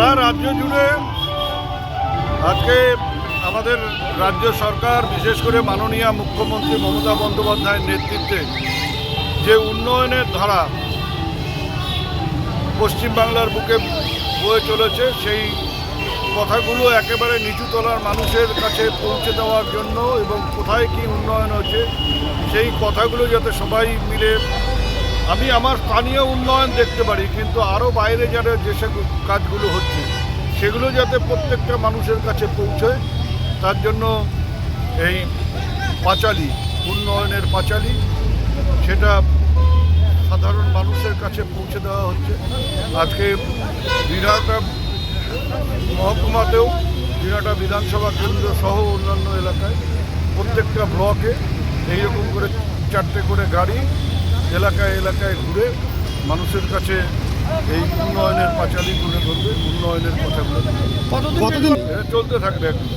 সারা রাজ্য জুড়ে আজকে আমাদের রাজ্য সরকার, বিশেষ করে মাননীয় মুখ্যমন্ত্রী মমতা বন্দ্যোপাধ্যায়ের নেতৃত্বে যে উন্নয়নের ধারা পশ্চিমবাংলার বুকে বয়ে চলেছে, সেই কথাগুলো একেবারে নিচুতলার মানুষের কাছে পৌঁছে দেওয়ার জন্য এবং কোথায় কি উন্নয়ন হচ্ছে সেই কথাগুলো যাতে সবাই মিলে, আমি আমার স্থানীয় উন্নয়ন দেখতে পারি, কিন্তু আরও বাইরে যারা যেসব কাজগুলো হচ্ছে সেগুলো যাতে প্রত্যেকটা মানুষের কাছে পৌঁছয়, তার জন্য এই পাঁচালী, উন্নয়নের পাঁচালী, সেটা সাধারণ মানুষের কাছে পৌঁছে দেওয়া হচ্ছে। আজকে দিনহাটা মহকুমাতেও, দিনহাটা বিধানসভা কেন্দ্র সহ অন্যান্য এলাকায় প্রত্যেকটা ব্লকে এইরকম করে 4টে করে গাড়ি এলাকায় এলাকায় ঘুরে মানুষের কাছে এই উন্নয়নের পাঁচালী তুলে ধরবে, উন্নয়নের কথাগুলো। কতদিন এটা চলতে থাকবে একদম।